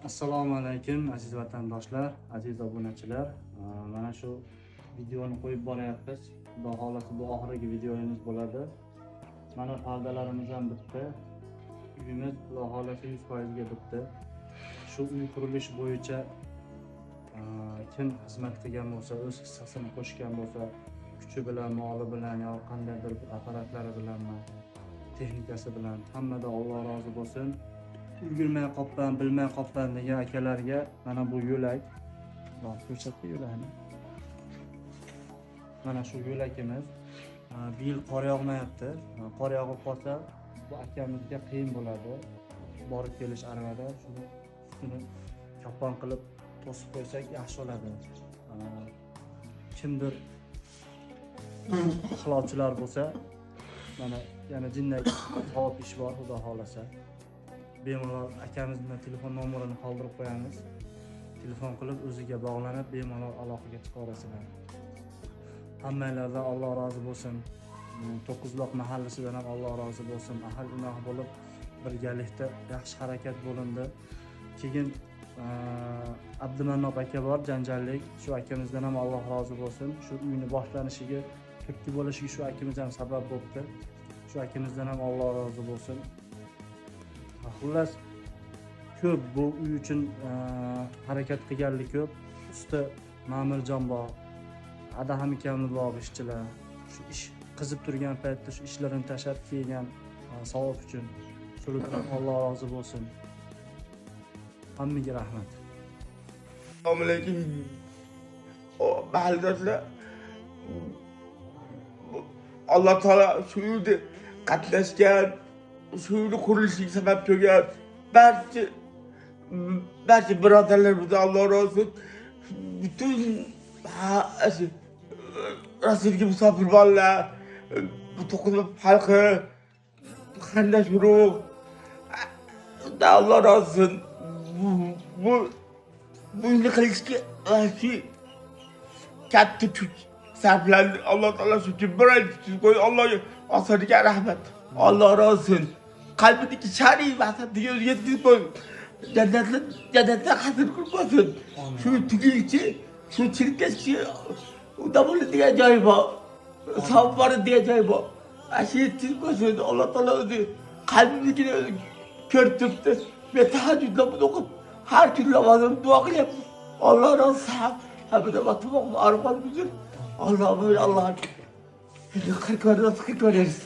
Assalomu alaykum aziz vatandoshlar, aziz obunachilar. Mana shu videoni qo'yib boryapmiz. Xudo xolasa bu oxirgi videomiz bo'ladi. Mana pardalarimiz ham bitdi. Uyimiz Xudo xolasa 100% ga bitdi. Shu uy qurilishi bo'yicha kim xizmat qilgan bo'lsa, o'z hissasini qo'shgan bo'lsa, kuchi bilan, moli bilan yoki qandaydir apparatlari bilanmi, texnikasi bilan hammadan Alloh rozi bo'lsin. Ulgurmay qolibman, bilmay qolibman degan akalarga mana bu yo'lak. Ko'rsatdi yo'lakni. Mana shu yo'lakimiz. Bu yil qor yog'mayapti. Qor yog'ib qolsa, bu akamizga qiyin bo'ladi. Borib kelish aravada shuni kapon qilib to'sib qo'ysak yaxshi bo'ladi. Kimdir ixloschilar bo'lsa, mana yana jindak javob ish bor, xudo xolasa. Bemalol akamizni telefon nomerini qoldirib qo'yamiz. Telefon qilib o'ziga bog'lanib bemalol aloqaga chiqa olasizlar. Hammanglardan Alloh rozi bo'lsin. To'qqizloq mahallasidan ham Alloh rozi bo'lsin. Ahil inoq bo'lib birgalikda yaxshi harakat bo'lindi. Keyin Abdumannob aka bor, janjallik. Shu akamizdan ham Alloh rozi bo'lsin. Shu uyni boshlanishiga, turtki bo'lishiga shu akamiz ham sabab bo'ldi. Shu akamizdan ham Alloh rozi bo'lsin. Xullas ko'p bu uy uchun harakat qilganlik ko'p. Usta Ma'mirjon bor, Adaham akamni bor ishchilar. Shu ish qizib turgan paytda shu ishlarini tashlab kelgan savob uchun. Shulardan Alloh rozi bo'lsin. Hammaga rahmat. Assalomu alaykum. Mahalladoshlar. Alloh taolo shu yerda qatnashgan, shu yerda qurilishiga sabab bo'lgan barcha birodarlarimizdan Alloh rozi bo'lsin. Bütün Rasulga musofir bolalar, bu to'qizma xalqi, qarindosh urug', Alloh rozi bo'lsin. Bu uyni qilishga shu katta kuch sarflandi. Alloh taolo shu uchun birinchi qo'y. Allohga osoniga rahmat. Alloh rozi bo'lsin. Qalbidagi shar'iy maqsadga yetkazib qo'y. Jannatda qasr qilmasin. Shu tugilchi, shu chirkashchi udamoli degan joyi bor. Savbari degan joyi bor. Shu yetkazib qo'ysin. Alloh taolo o'zi qalbimnikini ko'rib turibdi. Men tahajjud namoz o'qib, har kun namozimni duo qilyapman. Alloh rozi bo'lsin. Hamda vatmoq arqon buzur. Alloh 40 ko'ramiz.